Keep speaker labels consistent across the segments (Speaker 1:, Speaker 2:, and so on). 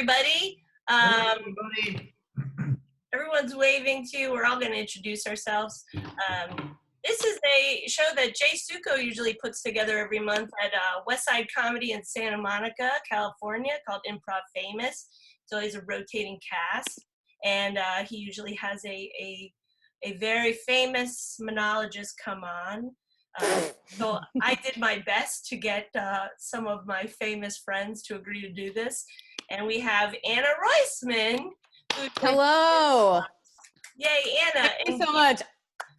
Speaker 1: everybody.
Speaker 2: Everybody.
Speaker 1: Everyone's waving to you. We're all going to introduce ourselves. This is a show that Jay Sukow usually puts together every month at Westside Comedy in Santa Monica, California, called Improv Famous. It's always a rotating cast, and he usually has a very famous monologist come on. So I did my best to get some of my famous friends to agree to do this. And we have Anna Roisman.
Speaker 3: Hello.
Speaker 1: Yay, Anna.
Speaker 3: Thank you so much.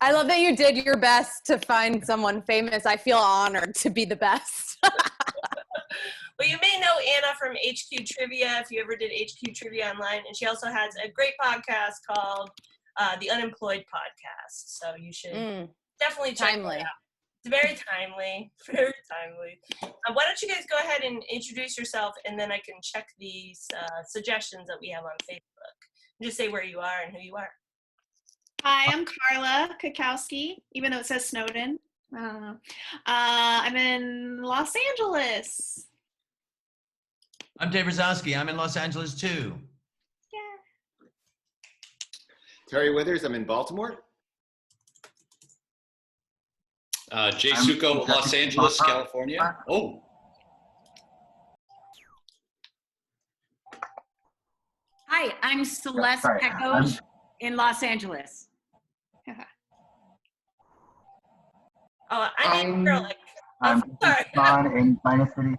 Speaker 3: I love that you did your best to find someone famous. I feel honored to be the best.
Speaker 1: Well, you may know Anna from HQ Trivia if you ever did HQ Trivia online. And she also has a great podcast called The Unemployed Podcast. So you should definitely check it out. It's very timely, very timely. Why don't you guys go ahead and introduce yourself, and then I can check these suggestions that we have on Facebook. Just say where you are and who you are.
Speaker 4: Hi, I'm Carla Cackowski, even though it says Snowden. I don't know. I'm in Los Angeles.
Speaker 2: I'm Dave Razowsky. I'm in Los Angeles too.
Speaker 4: Yeah.
Speaker 5: Terry Withers. I'm in Baltimore.
Speaker 6: Jay Sukow, Los Angeles, California. Oh.
Speaker 7: Hi, I'm Celeste Pechous in Los Angeles.
Speaker 1: Oh, I'm Goerlich.
Speaker 8: I'm
Speaker 1: sorry.
Speaker 8: John in China City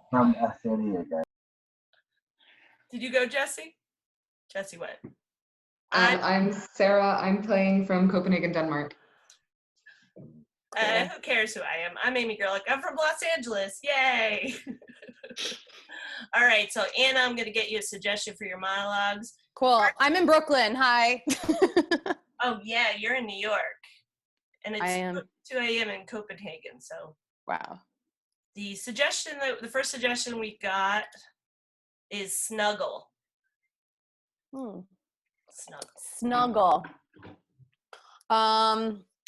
Speaker 8: from San Diego.
Speaker 1: Did you go, Jesse? Jesse went.
Speaker 9: I'm Sarah. I'm playing from Copenhagen, Denmark.
Speaker 1: Who cares who I am? I'm Amey Goerlich. I'm from Los Angeles. Yay! All right, so Anna, I'm going to get you a suggestion for your monologues.
Speaker 3: Cool. I'm in Brooklyn. Hi.
Speaker 1: Oh, yeah, you're in New York. And
Speaker 3: I am.
Speaker 1: it's 2 a.m. in Copenhagen, so.
Speaker 3: Wow.
Speaker 1: The first suggestion we got is snuggle.
Speaker 3: Snuggle.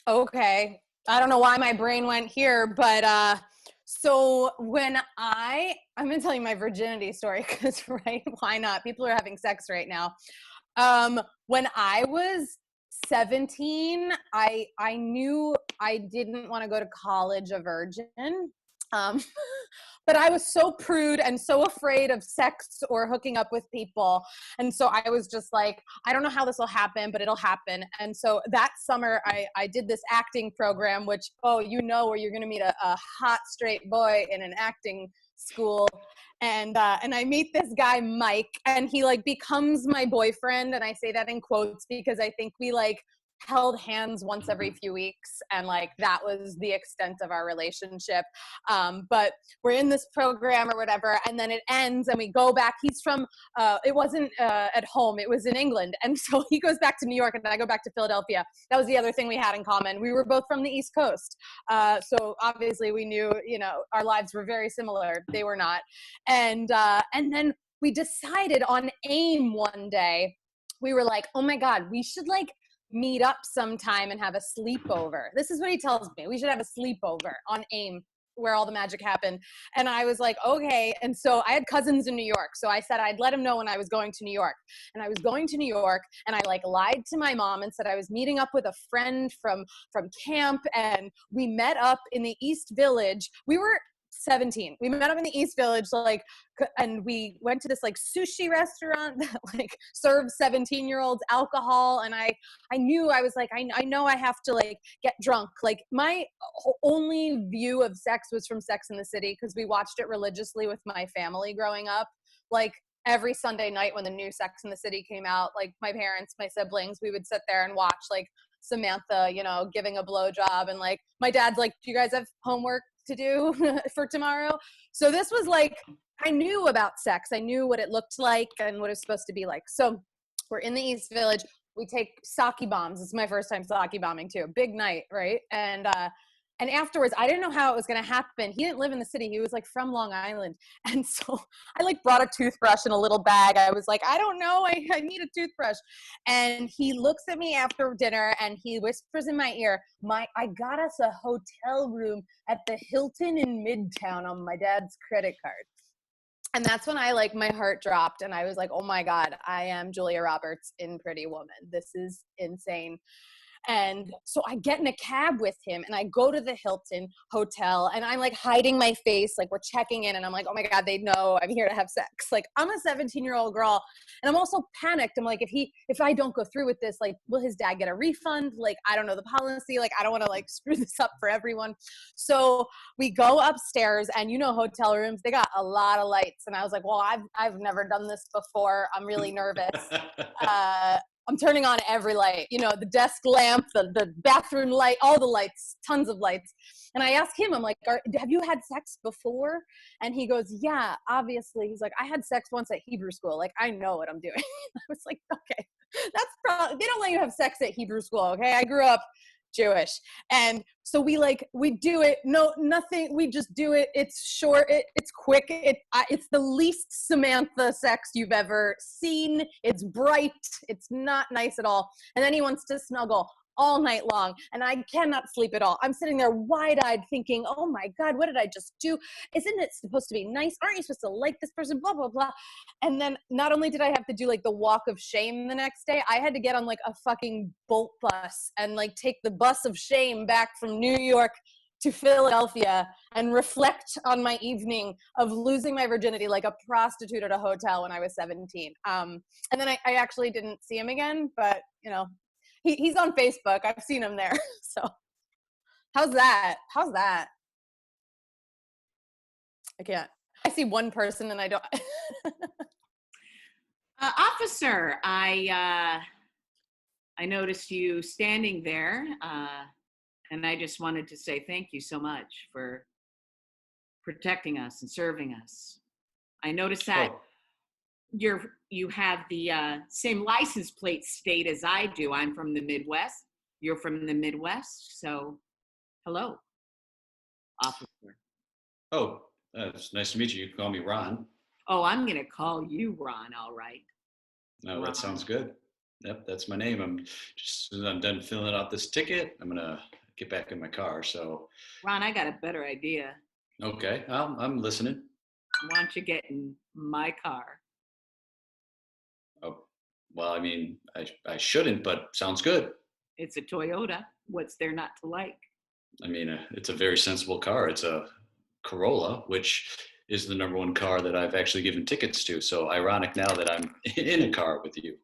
Speaker 3: Okay. I don't know why my brain went here, but so when I'm going to tell you my virginity story because, right, why not? People are having sex right now. When I was 17, I knew I didn't want to go to college a virgin. But I was so prude and so afraid of sex or hooking up with people. And so I was just like, I don't know how this will happen, but it'll happen. And so that summer I did this acting program, which, where you're going to meet a hot straight boy in an acting school. And I meet this guy, Mike, and he like becomes my boyfriend. And I say that in quotes because I think we like held hands once every few weeks, and like that was the extent of our relationship. But we're in this program or whatever, and then it ends and we go back. He's from it wasn't at home, it was in England, and so he goes back to New York and I go back to Philadelphia. That was the other thing we had in common. We were both from the East Coast, so obviously we knew, our lives were very similar. They were not. And then we decided on AIM one day, we were like, oh my God, we should like meet up sometime and have a sleepover. This is what he tells me. We should have a sleepover on AIM where all the magic happened. And I was like, okay. And so I had cousins in New York. So I said I'd let him know when I was going to New York. And I was going to New York and I like lied to my mom and said I was meeting up with a friend from camp, and we met up in the East Village. We were 17. We met up in the East Village, and we went to this like sushi restaurant that like serves 17-year-olds alcohol. And I knew, I was like, I know I have to like get drunk. Like my only view of sex was from Sex and the City because we watched it religiously with my family growing up. Like every Sunday night when the new Sex and the City came out, like my parents, my siblings, we would sit there and watch like Samantha, giving a blowjob, and like my dad's like, do you guys have homework to do for tomorrow? So this was like, I knew about sex. I knew what it looked like and what it was supposed to be like. So we're in the East Village. We take sake bombs. It's my first time sake bombing too. Big night, right? And afterwards, I didn't know how it was going to happen. He didn't live in the city. He was like from Long Island. And so I like brought a toothbrush in a little bag. I was like, I don't know. I need a toothbrush. And he looks at me after dinner and he whispers in my ear, I got us a hotel room at the Hilton in Midtown on my dad's credit card. And that's when my heart dropped and I was like, oh my God, I am Julia Roberts in Pretty Woman. This is insane. And so I get in a cab with him and I go to the Hilton Hotel and I'm like hiding my face, like we're checking in and I'm like, oh my God, they know I'm here to have sex. Like I'm a 17-year-old girl and I'm also panicked. I'm like, if I don't go through with this, like, will his dad get a refund? Like, I don't know the policy. Like, I don't want to like screw this up for everyone. So we go upstairs and hotel rooms, they got a lot of lights. And I was like, well, I've never done this before. I'm really nervous. I'm turning on every light, the desk lamp, the bathroom light, all the lights, tons of lights. And I asked him, I'm like, have you had sex before? And he goes, yeah, obviously. He's like, I had sex once at Hebrew school. Like, I know what I'm doing. I was like, okay, that's probably, they don't let you have sex at Hebrew school. Okay. I grew up Jewish. And so we do it. No, nothing. We just do it. It's short. It's quick. It's the least Samantha sex you've ever seen. It's bright. It's not nice at all. And then he wants to snuggle all night long. And I cannot sleep at all. I'm sitting there wide-eyed thinking, oh my God, what did I just do? Isn't it supposed to be nice? Aren't you supposed to like this person? Blah, blah, blah. And then not only did I have to do like the walk of shame the next day, I had to get on like a fucking Bolt bus and like take the bus of shame back from New York to Philadelphia and reflect on my evening of losing my virginity like a prostitute at a hotel when I was 17. And then I actually didn't see him again, but he's on Facebook. I've seen him there. So how's that? I can't. I see one person and I don't.
Speaker 7: Officer, I noticed you standing there, and I just wanted to say thank you so much for protecting us and serving us. I noticed that you have the same license plate state as I do. I'm from the Midwest. You're from the Midwest, so hello, officer.
Speaker 6: Oh, it's nice to meet you. You can call me Ron.
Speaker 7: Oh, I'm gonna call you Ron, all right.
Speaker 6: No, that sounds good. Yep, that's my name. I'm done filling out this ticket. I'm gonna get back in my car. So,
Speaker 7: Ron, I got a better idea.
Speaker 6: okay, I'm listening.
Speaker 7: Why don't you get in my car?
Speaker 6: Oh, well, I mean, I shouldn't, but sounds good.
Speaker 7: It's a Toyota. What's there not to like?
Speaker 6: I mean, it's a very sensible car. It's a Corolla, which is the #1 car that I've actually given tickets to. So ironic now that I'm in a car with you.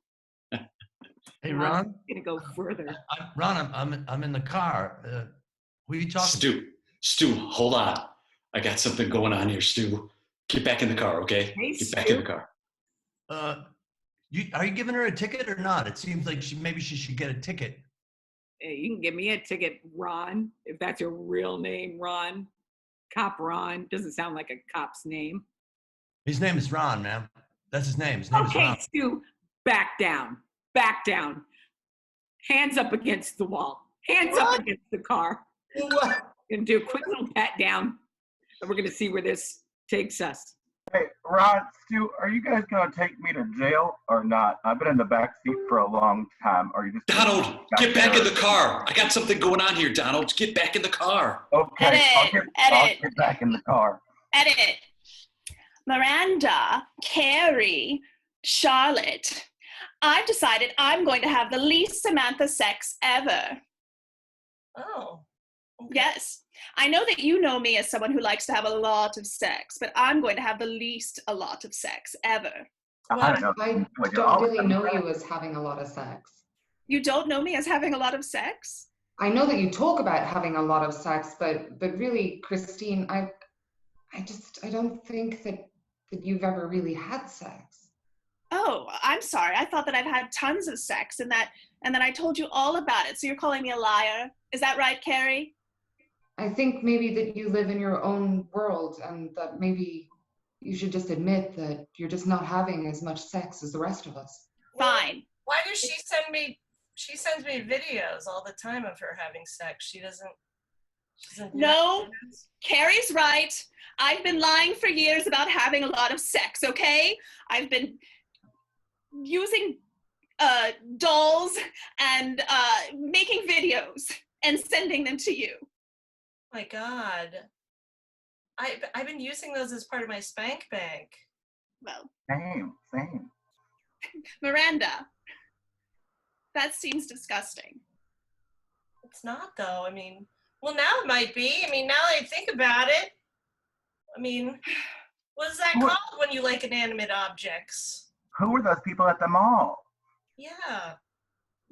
Speaker 2: Hey, Ron.
Speaker 7: I'm gonna go further.
Speaker 2: I'm in the car. Who are you talking to?
Speaker 6: Stu, hold on. I got something going on here, Stu. Get back in the car, okay?
Speaker 7: Hey,
Speaker 6: Get back in the car.
Speaker 2: Are you giving her a ticket or not? It seems like maybe she should get a ticket.
Speaker 7: Hey, you can give me a ticket, Ron, if that's your real name, Ron. Cop Ron. Doesn't sound like a cop's name.
Speaker 2: His name is Ron, man. That's his name. His name is Ron.
Speaker 7: Okay, Stu, back down. Back down. Hands up against the wall. Hands up against the car.
Speaker 2: What?
Speaker 7: Gonna do a quick little pat down, and we're gonna see where this takes us.
Speaker 8: Hey, Ron, Stu, are you guys gonna take me to jail or not? I've been in the back seat for a long time. Are you just
Speaker 6: Donald, get back in the car. I got something going on here, Donald. Get back in the car.
Speaker 8: Okay, I'll get back in the car.
Speaker 4: Edit. Miranda, Carrie, Charlotte. I've decided I'm going to have the least Samantha sex ever.
Speaker 1: Oh. Okay.
Speaker 4: Yes. I know that you know me as someone who likes to have a lot of sex, but I'm going to have the least a lot of sex ever.
Speaker 8: I don't know.
Speaker 9: I don't really know you as having a lot of sex.
Speaker 4: You don't know me as having a lot of sex?
Speaker 9: I know that you talk about having a lot of sex, but really, Christine, I don't think that you've ever really had sex.
Speaker 4: Oh, I'm sorry. I thought that I've had tons of sex and then I told you all about it. So you're calling me a liar. Is that right, Carrie?
Speaker 9: I think maybe that you live in your own world and that maybe you should just admit that you're just not having as much sex as the rest of us.
Speaker 4: Fine.
Speaker 1: Why does she send me videos all the time of her having sex? She doesn't
Speaker 4: No, Carrie's right. I've been lying for years about having a lot of sex, okay? I've been using dolls and making videos and sending them to you.
Speaker 1: My God. I've been using those as part of my spank bank.
Speaker 4: Well,
Speaker 8: Same.
Speaker 4: Miranda, that seems disgusting.
Speaker 1: It's not, though. I mean, well, now it might be. I mean, now that I think about it, I mean, what is that
Speaker 8: What?
Speaker 1: called when you like inanimate objects?
Speaker 8: Who were those people at the mall?
Speaker 1: Yeah.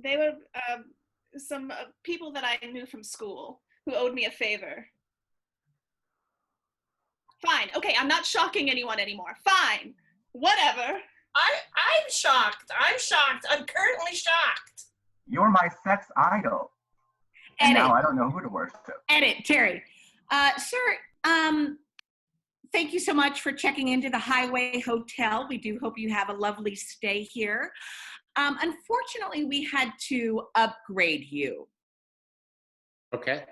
Speaker 4: They were some people that I knew from school who owed me a favor. Fine. Okay, I'm not shocking anyone anymore. Fine. Whatever.
Speaker 1: I'm shocked. I'm currently shocked.
Speaker 8: You're my sex idol. And
Speaker 7: Edit.
Speaker 8: now I don't know who to worship.
Speaker 7: Edit, Terry. Sir, thank you so much for checking into the Highway Hotel. We do hope you have a lovely stay here. Unfortunately, we had to upgrade you.
Speaker 5: Okay.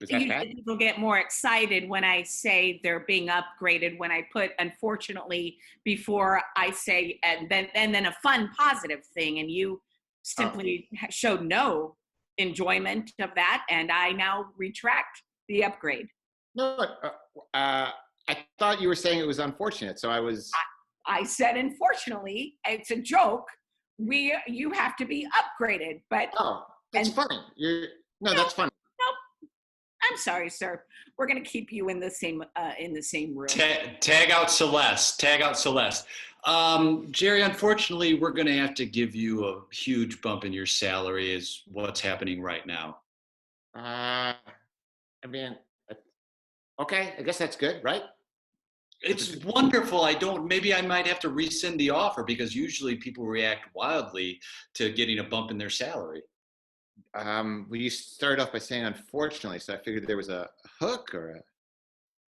Speaker 5: Was that bad?
Speaker 7: Usually people get more excited when I say they're being upgraded, when I put unfortunately before I say and then a fun positive thing, and you simply showed no enjoyment of that, and I now retract the upgrade.
Speaker 5: No, I thought you were saying it was unfortunate, so I was.
Speaker 7: I said unfortunately, it's a joke. You have to be upgraded, but
Speaker 5: Oh, that's funny. That's funny.
Speaker 7: I'm sorry, sir. We're going to keep you in the same room.
Speaker 6: Tag out Celeste. Jerry, unfortunately, we're going to have to give you a huge bump in your salary is what's happening right now.
Speaker 5: I mean, okay, I guess that's good, right?
Speaker 6: It's wonderful. Maybe I might have to rescind the offer because usually people react wildly to getting a bump in their salary.
Speaker 5: Well, you started off by saying unfortunately, so I figured there was a hook or a.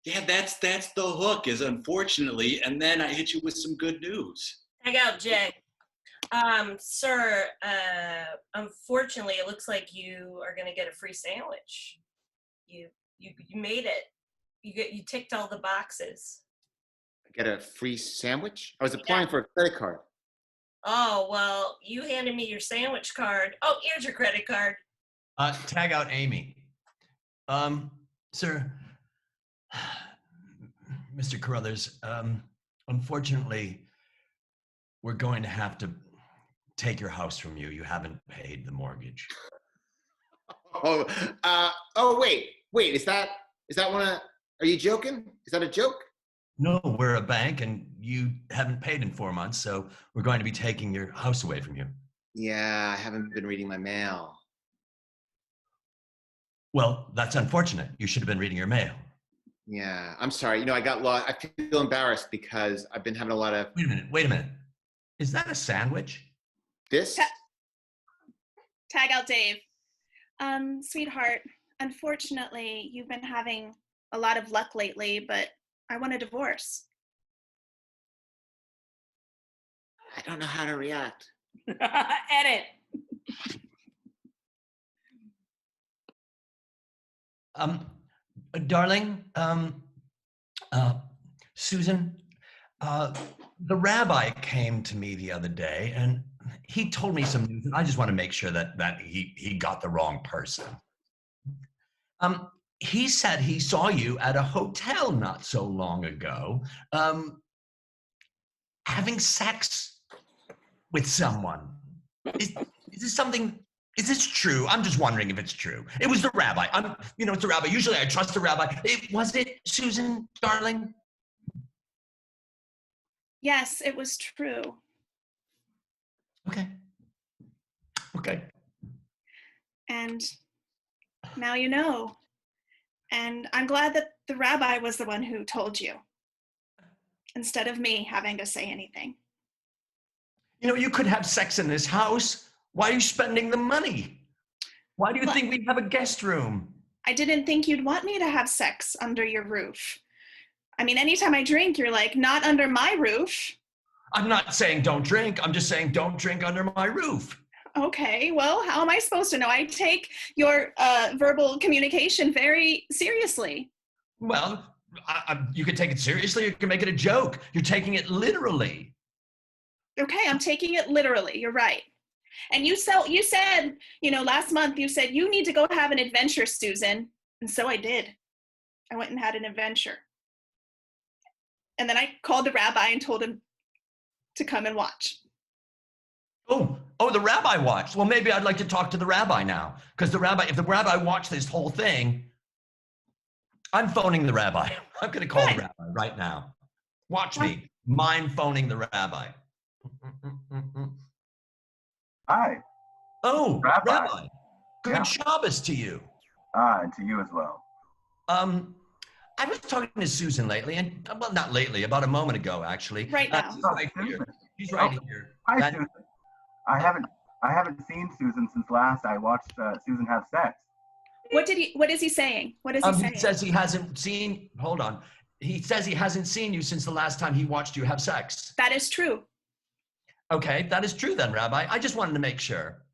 Speaker 6: Yeah, that's the hook is unfortunately, and then I hit you with some good news.
Speaker 1: Tag out, Jay. Sir, unfortunately, it looks like you are going to get a free sandwich. You made it. You ticked all the boxes.
Speaker 5: Get a free sandwich? I was applying for a credit card.
Speaker 1: Oh, well, you handed me your sandwich card. Oh, here's your credit card.
Speaker 2: Tag out Amy. Sir, Mr. Carruthers, unfortunately, we're going to have to take your house from you. You haven't paid the mortgage.
Speaker 5: Wait, is that one of, are you joking? Is that a joke?
Speaker 2: No, we're a bank and you haven't paid in 4 months, so we're going to be taking your house away from you.
Speaker 5: Yeah, I haven't been reading my mail.
Speaker 2: Well, that's unfortunate. You should have been reading your mail.
Speaker 5: Yeah, I'm sorry. I got lost. I feel embarrassed because I've been having a lot of.
Speaker 2: Wait a minute. Is that a sandwich?
Speaker 5: This?
Speaker 4: Tag out Dave. Sweetheart, unfortunately, you've been having a lot of luck lately, but I want a divorce.
Speaker 5: I don't know how to react.
Speaker 7: Edit.
Speaker 2: Darling, Susan, the rabbi came to me the other day and he told me some news, and I just want to make sure that he got the wrong person. He said he saw you at a hotel not so long ago, having sex with someone. Is this something? Is this true? I'm just wondering if it's true. It was the rabbi. It's a rabbi. Usually I trust the rabbi. Was it, Susan, darling?
Speaker 4: Yes, it was true.
Speaker 2: Okay.
Speaker 4: And now you know. And I'm glad that the rabbi was the one who told you, instead of me having to say anything.
Speaker 2: You could have sex in this house. Why are you spending the money? Why do you think we have a guest room?
Speaker 4: I didn't think you'd want me to have sex under your roof. I mean, anytime I drink, you're like, not under my roof.
Speaker 2: I'm not saying don't drink. I'm just saying don't drink under my roof.
Speaker 4: Okay, well, how am I supposed to know? I take your verbal communication very seriously.
Speaker 2: Well, you can take it seriously or you can make it a joke. You're taking it literally.
Speaker 4: Okay, I'm taking it literally. You're right. And you said, last month you said you need to go have an adventure, Susan. And so I did. I went and had an adventure. And then I called the rabbi and told him to come and watch.
Speaker 2: Oh, the rabbi watched. Well, maybe I'd like to talk to the rabbi now. Because if the rabbi watched this whole thing, I'm phoning the rabbi. I'm going to call the rabbi right now. Watch me. Mind phoning the rabbi.
Speaker 8: Hi.
Speaker 2: Oh,
Speaker 8: Rabbi.
Speaker 2: Good
Speaker 8: Yeah.
Speaker 2: Shabbos to you.
Speaker 8: And to you as well.
Speaker 2: I was talking to Susan lately, and well, not lately, about a moment ago, actually.
Speaker 4: Right now.
Speaker 2: She's right here. She's right here.
Speaker 8: Hi, Susan. I haven't seen Susan since last I watched Susan have sex.
Speaker 4: What is he saying? What is he saying?
Speaker 2: He says he hasn't seen. Hold on. He says he hasn't seen you since the last time he watched you have sex.
Speaker 4: That is true.
Speaker 2: Okay, that is true then, Rabbi. I just wanted to make sure.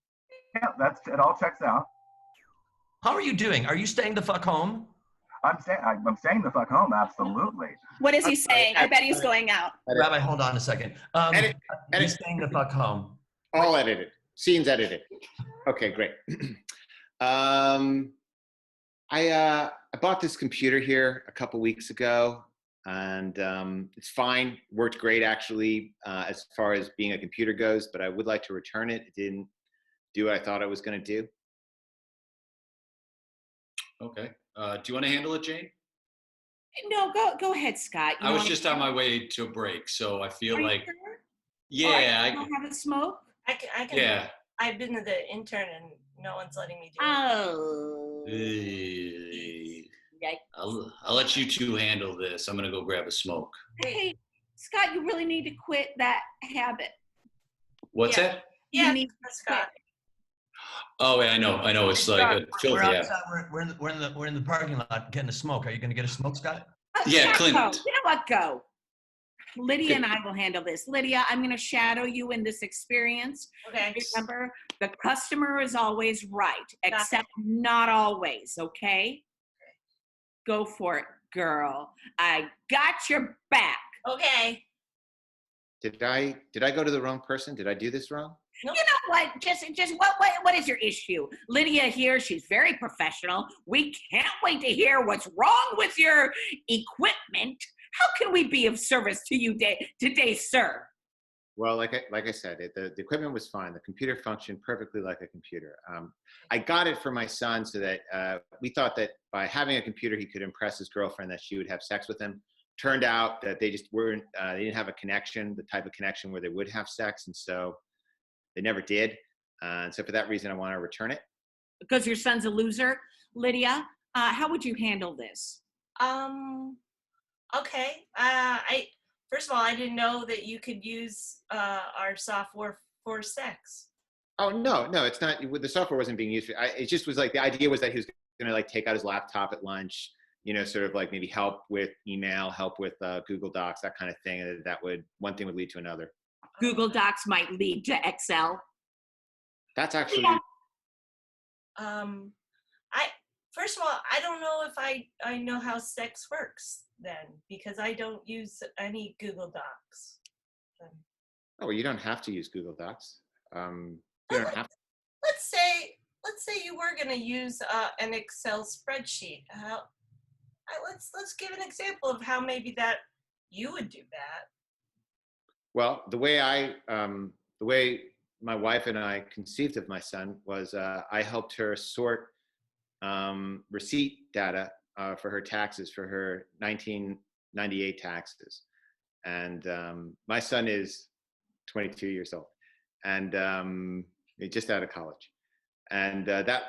Speaker 8: Yeah, it all checks out.
Speaker 2: How are you doing? Are you staying the fuck home?
Speaker 8: I'm staying the fuck home, absolutely.
Speaker 4: What is he saying? I bet he's going out.
Speaker 2: Rabbi, hold on a second.
Speaker 5: Edit.
Speaker 2: He's staying the fuck home.
Speaker 5: All edited. Scenes edited. Okay, great. I bought this computer here a couple weeks ago, and it's fine. Worked great, actually, as far as being a computer goes, but I would like to return it. It didn't do what I thought it was going to do.
Speaker 6: Okay. Do you want to handle it, Jane?
Speaker 7: No, go ahead, Scott.
Speaker 6: I was just on my way to a break, so I feel like,
Speaker 7: sure?
Speaker 6: yeah,
Speaker 7: I don't have a smoke.
Speaker 1: I can.
Speaker 6: yeah.
Speaker 1: I've been to the intern and no one's letting me do it.
Speaker 7: Oh.
Speaker 6: I'll let you two handle this. I'm gonna go grab a smoke.
Speaker 7: Hey, Scott, you really need to quit that habit.
Speaker 6: What's that?
Speaker 1: Yeah,
Speaker 7: You need
Speaker 1: Scott.
Speaker 6: Oh, yeah, I know. It's like a filthy
Speaker 2: We're
Speaker 6: habit.
Speaker 2: outside. We're in the parking lot getting a smoke. Are you going to get a smoke, Scott?
Speaker 6: Yeah,
Speaker 7: Scott,
Speaker 6: Clint.
Speaker 7: go. You know what? Go. Lydia and I will handle this. Lydia, I'm going to shadow you in this experience.
Speaker 1: Okay.
Speaker 7: Remember, the customer is always right, except not always, okay? Go for it, girl. I got your back.
Speaker 1: Okay.
Speaker 5: Did I go to the wrong person? Did I do this wrong?
Speaker 7: You know what? Just what is your issue? Lydia here, she's very professional. We can't wait to hear what's wrong with your equipment. How can we be of service to you today, sir?
Speaker 5: Well, like I said, the equipment was fine. The computer functioned perfectly like a computer. I got it for my son so that we thought that by having a computer, he could impress his girlfriend that she would have sex with him. Turned out that they just weren't, they didn't have a connection, the type of connection where they would have sex. And so they never did. And so for that reason, I want to return it.
Speaker 7: Because your son's a loser. Lydia, how would you handle this?
Speaker 1: Okay. First of all, I didn't know that you could use our software for sex.
Speaker 5: Oh, no, it's not. The software wasn't being used. It just was like, the idea was that he was going to like take out his laptop at lunch, you know, sort of like maybe help with email, help with Google Docs, that kind of thing. And that one thing would lead to another.
Speaker 7: Google Docs might lead to Excel.
Speaker 5: That's actually.
Speaker 1: First of all, I don't know if I know how sex works then, because I don't use any Google Docs.
Speaker 5: Oh, well, you don't have to use Google Docs. You don't have to.
Speaker 1: Let's say you were going to use an Excel spreadsheet. Let's give an example of how maybe that you would do that.
Speaker 5: Well, the way my wife and I conceived of my son was I helped her sort receipt data for her taxes, for her 1998 taxes. And my son is 22 years old and he's just out of college. And that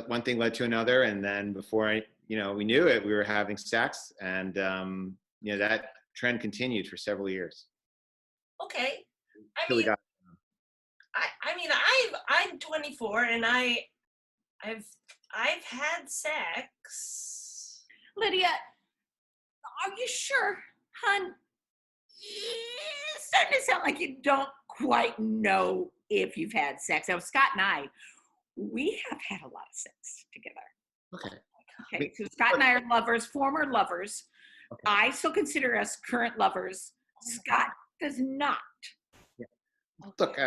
Speaker 5: one thing led to another. And then before we knew it, we were having sex, and that trend continued for several years.
Speaker 1: Okay. I'm 24 and I've had sex.
Speaker 7: Lydia, are you sure, hon? It's starting to sound like you don't quite know if you've had sex. Now, Scott and I, we have had a lot of sex together. Okay, so Scott and I are lovers, former lovers. Okay. I still consider us current lovers. Scott does not.
Speaker 5: Yeah. Look,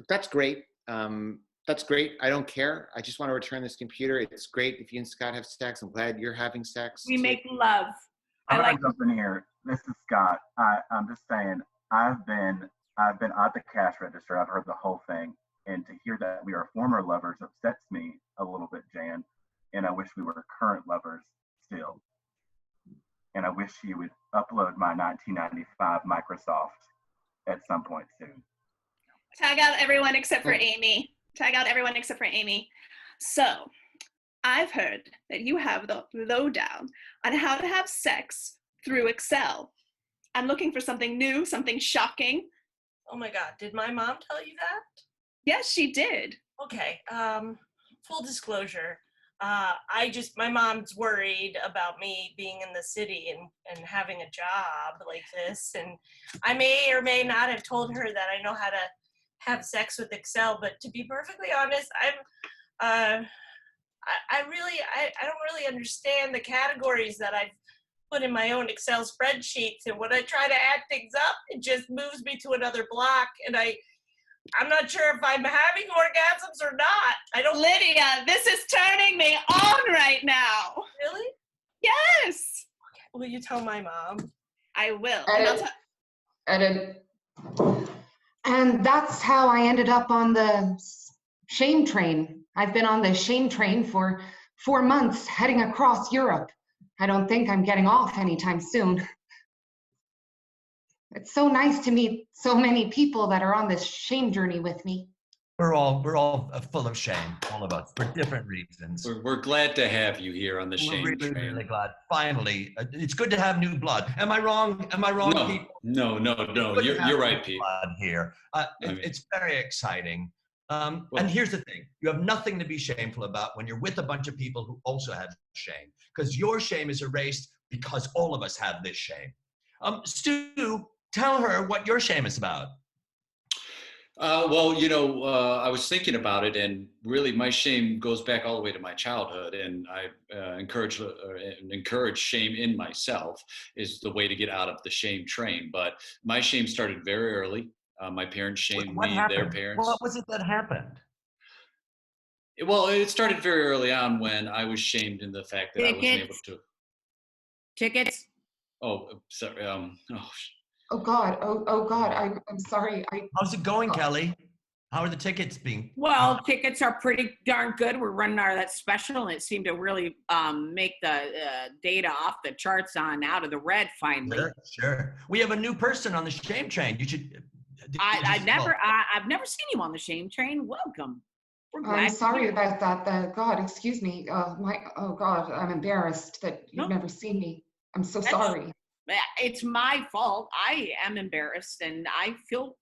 Speaker 5: that's great. That's great. I don't care. I just want to return this computer. It's great if you and Scott have sex. I'm glad you're having sex.
Speaker 7: We make love.
Speaker 8: I'm
Speaker 7: like-
Speaker 8: gonna jump in here. This is Scott. I'm just saying, I've been at the cash register. I've heard the whole thing, and to hear that we are former lovers upsets me a little bit, Jan. And I wish we were current lovers still. And I wish you would upload my 1995 Microsoft at some point soon.
Speaker 4: Tag out everyone except for Amey. Tag out everyone except for Amey. So, I've heard that you have the lowdown on how to have sex through Excel. I'm looking for something new, something shocking.
Speaker 1: Oh my God, did my mom tell you that?
Speaker 4: Yes, she did.
Speaker 1: Okay, full disclosure. My mom's worried about me being in the city and having a job like this. And I may or may not have told her that I know how to have sex with Excel, but to be perfectly honest, I don't really understand the categories that I've put in my own Excel spreadsheets. And when I try to add things up, it just moves me to another block. And I'm not sure if I'm having orgasms or not.
Speaker 4: Lydia, this is turning me on right now.
Speaker 1: Really?
Speaker 4: Yes.
Speaker 1: Okay. Will you tell my mom?
Speaker 4: I will.
Speaker 9: Edit. And that's how I ended up on the shame train. I've been on the shame train for 4 months, heading across Europe. I don't think I'm getting off anytime soon. It's so nice to meet so many people that are on this shame journey with me.
Speaker 2: We're all full of shame, all of us, for different reasons.
Speaker 6: We're glad to have you here on the
Speaker 2: We're
Speaker 6: shame
Speaker 2: really,
Speaker 6: train.
Speaker 2: really glad. Finally, it's good to have new blood. Am I wrong? Am I wrong, Pete?
Speaker 6: No. You're right, Pete.
Speaker 2: Blood here. It's very exciting. And here's the thing: you have nothing to be shameful about when you're with a bunch of people who also have shame, because your shame is erased because all of us have this shame. Stu, tell her what your shame is about.
Speaker 6: I was thinking about it, and really my shame goes back all the way to my childhood, and I encourage shame in myself is the way to get out of the shame train. But my shame started very early. My parents shamed
Speaker 2: What
Speaker 6: me,
Speaker 2: happened?
Speaker 6: their parents.
Speaker 2: What was it that happened?
Speaker 6: Well, it started very early on when I was shamed in the fact that I wasn't able to.
Speaker 7: Tickets?
Speaker 6: Oh, sorry.
Speaker 9: Oh God, oh God, I'm sorry.
Speaker 2: How's it going, Kelly? How are the tickets being?
Speaker 7: Well, tickets are pretty darn good. We're running our that special, and it seemed to really make the data off the charts on out of the red finally.
Speaker 2: Sure. We have a new person on the shame train. You should.
Speaker 7: I've never seen you on the shame train. Welcome. We're glad.
Speaker 9: I'm sorry about that. God, excuse me. Oh God, I'm embarrassed that you've never seen me. I'm so sorry.
Speaker 7: It's my fault. I am embarrassed, and I feel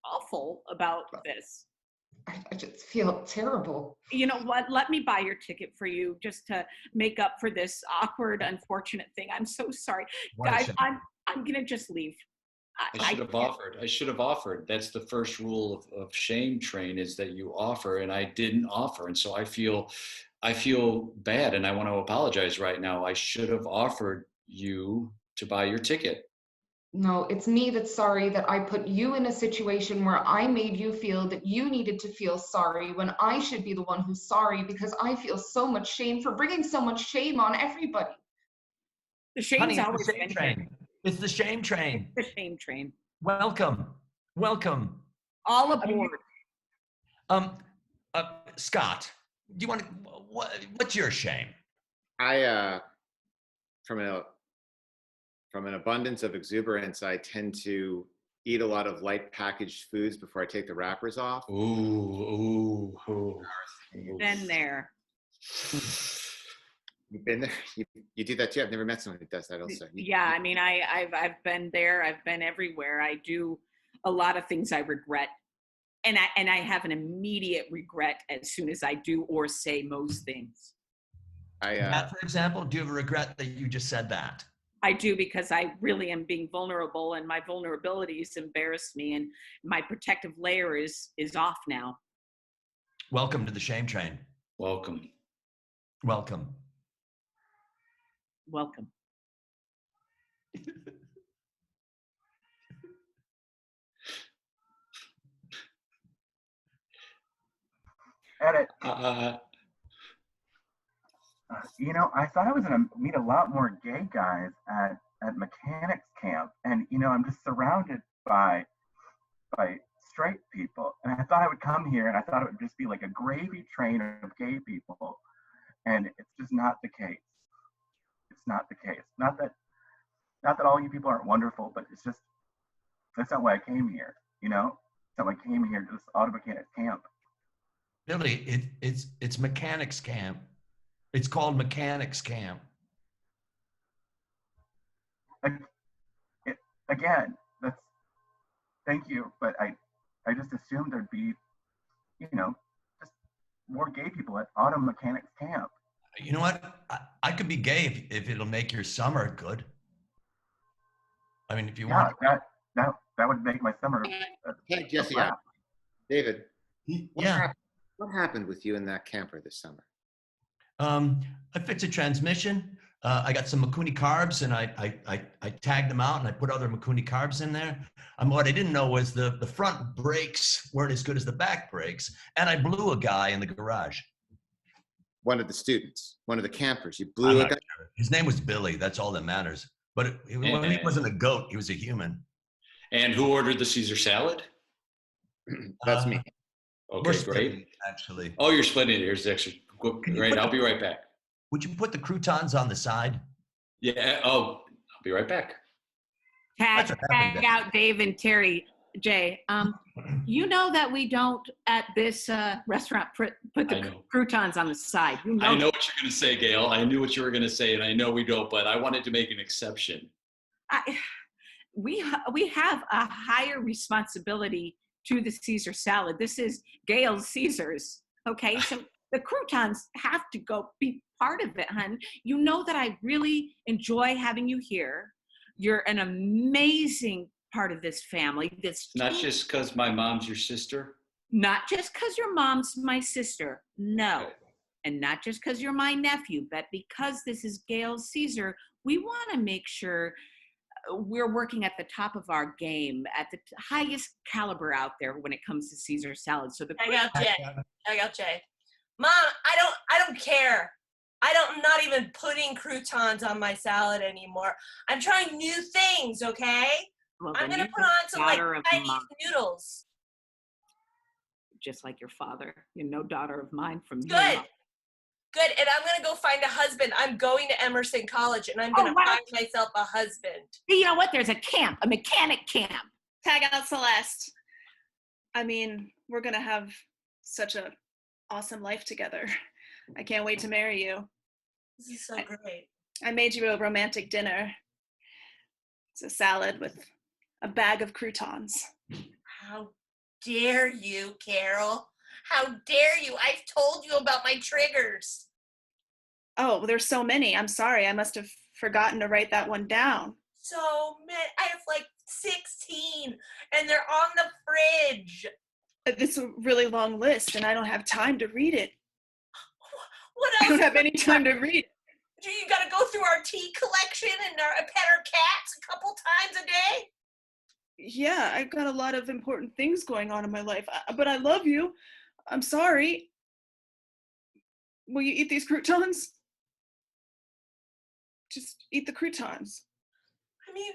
Speaker 7: awful about this.
Speaker 9: I just feel terrible.
Speaker 7: You know what? Let me buy your ticket for you just to make up for this awkward, unfortunate thing. I'm so sorry. Guys, I'm gonna just leave.
Speaker 6: I should have offered. That's the first rule of shame train, is that you offer, and I didn't offer. And so I feel bad, and I want to apologize right now. I should have offered you to buy your ticket.
Speaker 9: No, it's me that's sorry that I put you in a situation where I made you feel that you needed to feel sorry when I should be the one who's sorry, because I feel so much shame for bringing so much shame on everybody.
Speaker 7: The shame's always
Speaker 2: the shame train. It's the shame train.
Speaker 7: The shame train.
Speaker 2: Welcome.
Speaker 7: All aboard.
Speaker 2: Scott, do you want to? What's your shame?
Speaker 5: From an abundance of exuberance, I tend to eat a lot of light packaged foods before I take the wrappers off.
Speaker 6: Ooh.
Speaker 7: Been there.
Speaker 5: You've been there. You do that too. I've never met someone who does that. Also.
Speaker 7: Yeah, I mean, I've been there. I've been everywhere. I do a lot of things I regret, and I have an immediate regret as soon as I do or say most things.
Speaker 2: For example, do you have a regret that you just said that?
Speaker 7: I do, because I really am being vulnerable, and my vulnerabilities embarrass me, and my protective layer is off now.
Speaker 2: Welcome to the shame train.
Speaker 6: Welcome.
Speaker 8: Edit. You know, I thought I was gonna meet a lot more gay guys at mechanics camp, and you know, I'm just surrounded by straight people, and I thought I would come here, and I thought it would just be like a gravy train of gay people, and it's just not the case. It's not the case. Not that all you people aren't wonderful, but it's just that's not why I came here. You know, that's not why I came here to this auto mechanics camp.
Speaker 2: Billy, it's mechanics camp. It's called mechanics camp.
Speaker 8: Again, that's thank you, but I just assumed there'd be, you know, just more gay people at auto mechanics camp.
Speaker 2: You know what? I could be gay if it'll make your summer good. I mean, if you want.
Speaker 8: That would make my summer.
Speaker 5: Hey, Jesse, David. What happened with you in that camper this summer?
Speaker 2: I fixed a transmission. I got some Mikuni carbs and I tagged them out and I put other Mikuni carbs in there. What I didn't know was the front brakes weren't as good as the back brakes, and I blew a guy in the garage.
Speaker 5: One of the students, one of the campers. You blew a guy.
Speaker 2: Sure. His name was Billy. That's all that matters. But he wasn't a goat. He was a human.
Speaker 6: And who ordered the Caesar salad?
Speaker 5: That's me.
Speaker 6: Okay, great.
Speaker 2: Actually.
Speaker 6: Oh, you're splitting it. Here's the extra. Great. I'll be right back.
Speaker 2: Would you put the croutons on the side?
Speaker 6: Yeah. Oh, I'll be right back.
Speaker 7: Tag out Dave and Terry. Jay, you know that we don't at this restaurant put the croutons on the side. You know
Speaker 6: I know what you're going to say, Gail. I knew what you were going to say, and I know we don't, but I wanted to make an exception.
Speaker 7: We have a higher responsibility to the Caesar salad. This is Gail's Caesars, okay? So the croutons have to be part of it, hon. You know that I really enjoy having you here. You're an amazing part of this family.
Speaker 6: Not just because my mom's your sister?
Speaker 7: Not just because your mom's my sister, no. Okay. And not just because you're my nephew, but because this is Gail's Caesar, we want to make sure we're working at the top of our game, at the highest caliber out there when it comes to Caesar salad. So
Speaker 1: I got Jay. Mom, I don't care. I'm not even putting croutons on my salad anymore. I'm trying new things, okay?
Speaker 7: Well,
Speaker 1: I'm gonna put on some like Chinese noodles.
Speaker 7: Just like your father. You're no daughter of mine from
Speaker 1: Good. And I'm gonna go find a husband. I'm going to Emerson College and I'm gonna find myself a husband.
Speaker 7: You know what? There's a camp, a mechanic camp.
Speaker 4: Tag out Celeste. I mean, we're gonna have such a awesome life together. I can't wait to marry you.
Speaker 1: This is so great.
Speaker 4: I made you a romantic dinner. It's a salad with a bag of croutons.
Speaker 1: How dare you, Carol? How dare you? I've told you about my triggers.
Speaker 4: Oh, there's so many. I'm sorry. I must have forgotten to write that one down.
Speaker 1: So many. I have like 16 and they're on the fridge.
Speaker 4: It's a really long list and I don't have time to read it.
Speaker 1: What else?
Speaker 4: I don't have any time to read it.
Speaker 1: You got to go through our tea collection and pet our cats a couple times a day?
Speaker 4: Yeah, I've got a lot of important things going on in my life, but I love you. I'm sorry. Will you eat these croutons? Just eat the croutons.
Speaker 1: I mean,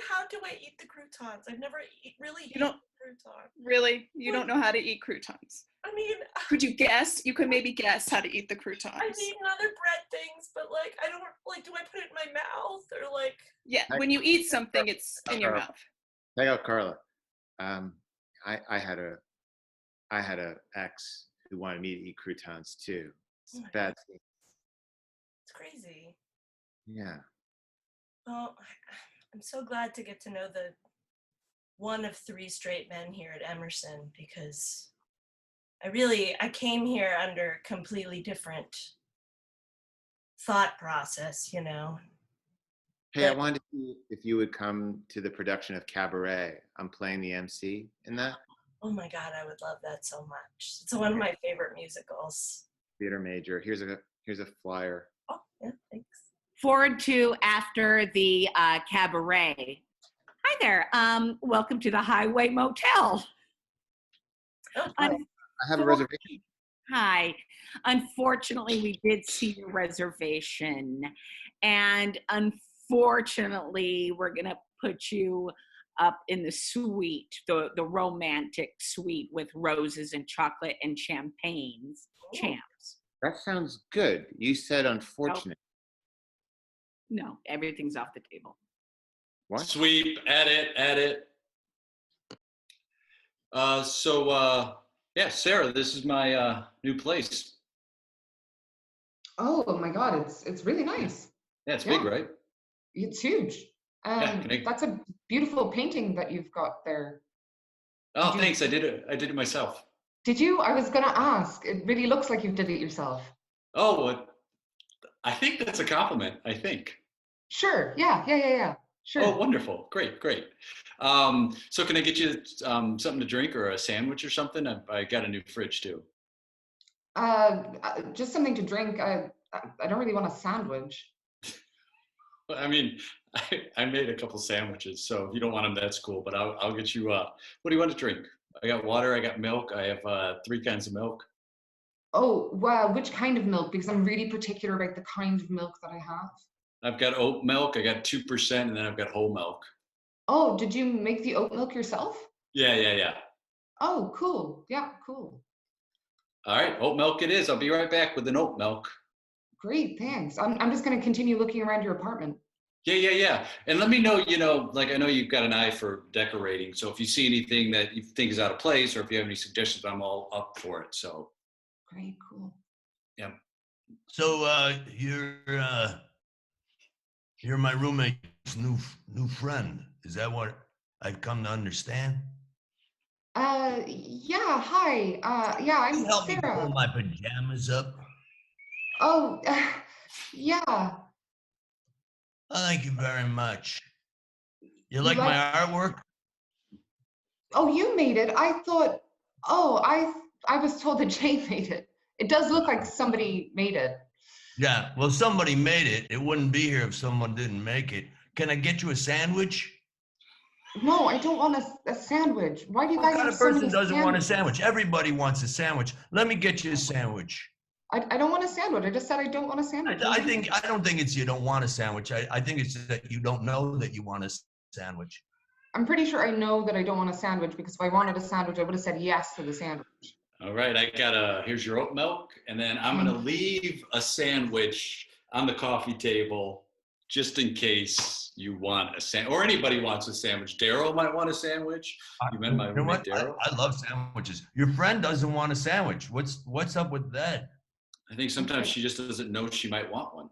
Speaker 1: how do I eat the croutons? I've never really eaten croutons.
Speaker 4: Really? You don't know how to eat croutons?
Speaker 1: I mean,
Speaker 4: could you guess? You could maybe guess how to eat the croutons.
Speaker 1: I've eaten other bread things, but like, I don't like. Do I put it in my mouth or like?
Speaker 4: Yeah, when you eat something, it's in your mouth.
Speaker 5: Check out Carla. I had a ex who wanted me to eat croutons too. It's bad.
Speaker 1: It's crazy.
Speaker 5: Yeah.
Speaker 1: Well, I'm so glad to get to know the one of 3 straight men here at Emerson because I came here under a completely different thought process, you know.
Speaker 5: Hey, I wanted to see if you would come to the production of Cabaret. I'm playing the MC in that.
Speaker 1: Oh my God, I would love that so much. It's one of my favorite musicals.
Speaker 5: Theater major. Here's a flyer.
Speaker 1: Oh, yeah, thanks.
Speaker 7: Forward to after the Cabaret. Hi there. Welcome to the Highway Motel.
Speaker 5: I have a reservation.
Speaker 7: Hi. Unfortunately, we did see your reservation. And unfortunately, we're going to put you up in the suite, the romantic suite with roses and chocolate and champagnes. Champs.
Speaker 5: That sounds good. You said unfortunate.
Speaker 7: No, everything's off the table.
Speaker 5: What?
Speaker 6: Sweep, edit. Yeah, Sarah, this is my new place.
Speaker 9: Oh my God, it's really nice.
Speaker 6: Yeah, it's big, right?
Speaker 9: It's huge. That's a beautiful painting that you've got there.
Speaker 6: Oh, thanks. I did it myself.
Speaker 9: Did you? I was gonna ask. It really looks like you did it yourself.
Speaker 6: Oh, I think that's a compliment. I think.
Speaker 9: Sure. Yeah. Sure.
Speaker 6: Oh, wonderful. Great. So can I get you something to drink or a sandwich or something? I got a new fridge too.
Speaker 9: Just something to drink. I don't really want a sandwich.
Speaker 6: I mean, I made a couple sandwiches, so if you don't want them, that's cool. But I'll get you. What do you want to drink? I got water. I got milk. I have 3 kinds of milk.
Speaker 9: Oh, wow. Which kind of milk? Because I'm really particular about the kind of milk that I have.
Speaker 6: I've got oat milk. I got 2%, and then I've got whole milk.
Speaker 9: Oh, did you make the oat milk yourself?
Speaker 6: Yeah.
Speaker 9: Oh, cool. Yeah, cool.
Speaker 6: All right, oat milk it is. I'll be right back with an oat milk.
Speaker 9: Great, thanks. I'm just going to continue looking around your apartment.
Speaker 6: Yeah. And let me know, like I know you've got an eye for decorating. So if you see anything that you think is out of place or if you have any suggestions, I'm all up for it. So.
Speaker 9: Great, cool.
Speaker 6: Yeah.
Speaker 2: So you're my roommate's new friend. Is that what I've come to understand?
Speaker 9: Yeah, hi. Yeah, I'm
Speaker 2: Help
Speaker 9: Sarah.
Speaker 2: me pull my pajamas up.
Speaker 9: Oh, yeah.
Speaker 2: Thank you very much. You like my artwork?
Speaker 9: Oh, you made it. I thought, I was told that Jay made it. It does look like somebody made it.
Speaker 2: Yeah, well, somebody made it. It wouldn't be here if someone didn't make it. Can I get you a sandwich?
Speaker 9: No, I don't want a sandwich. Why do you guys
Speaker 2: What kind
Speaker 9: have
Speaker 2: of
Speaker 9: so
Speaker 2: person
Speaker 9: many
Speaker 2: doesn't want a
Speaker 9: sandwiches?
Speaker 2: sandwich? Everybody wants a sandwich. Let me get you a sandwich.
Speaker 9: I don't want a sandwich. I just said I don't want a sandwich.
Speaker 2: I don't think it's you don't want a sandwich. I think it's that you don't know that you want a sandwich.
Speaker 9: I'm pretty sure I know that I don't want a sandwich because if I wanted a sandwich, I would have said yes to the sandwich.
Speaker 6: All right, I got here's your oat milk, and then I'm gonna leave a sandwich on the coffee table just in case you want a sandwich, or anybody wants a sandwich. Daryl might want a sandwich. You met my roommate Daryl.
Speaker 2: I love sandwiches. Your friend doesn't want a sandwich. What's up with that?
Speaker 6: I think sometimes she just doesn't know she might want one.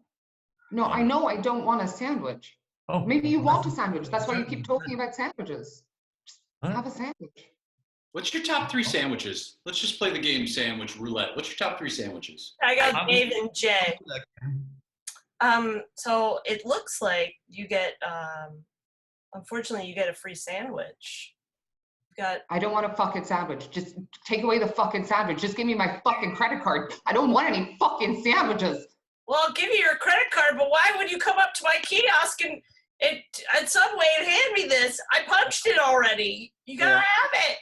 Speaker 9: No, I know I don't want a sandwich.
Speaker 2: Oh,
Speaker 9: maybe you want a sandwich. That's why you keep talking about sandwiches. Just have a sandwich.
Speaker 6: What's your top 3 sandwiches? Let's just play the game sandwich roulette. What's your top 3 sandwiches?
Speaker 1: I got Dave and Jay. So it looks like you get, unfortunately, you get a free sandwich.
Speaker 9: I don't want a fucking sandwich. Just take away the fucking sandwich. Just give me my fucking credit card. I don't want any fucking sandwiches.
Speaker 1: Well, I'll give you your credit card, but why would you come up to my kiosk and at Subway and hand me this? I punched it already. You gotta have it.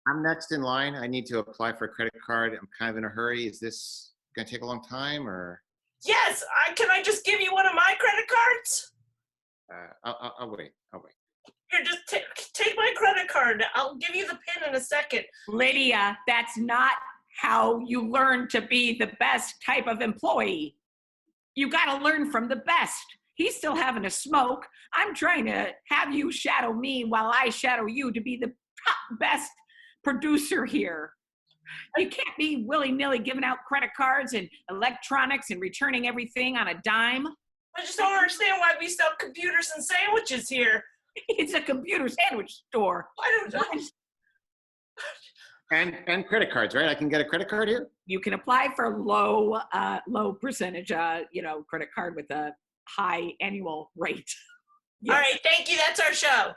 Speaker 5: I'm next in line. I need to apply for a credit card. I'm kind of in a hurry. Is this gonna take a long time or?
Speaker 1: Yes, can I just give you one of my credit cards?
Speaker 5: I'll wait.
Speaker 1: Here, just take my credit card. I'll give you the pin in a second.
Speaker 7: Lydia, that's not how you learn to be the best type of employee. You got to learn from the best. He's still having a smoke. I'm trying to have you shadow me while I shadow you to be the top best producer here. You can't be willy-nilly giving out credit cards and electronics and returning everything on a dime.
Speaker 1: I just don't understand why we sell computers and sandwiches here.
Speaker 7: It's a computer sandwich store.
Speaker 1: I don't.
Speaker 5: And credit cards, right? I can get a credit card here?
Speaker 7: You can apply for low percentage, credit card with a high annual rate. Yes.
Speaker 1: All right, thank you. That's our show.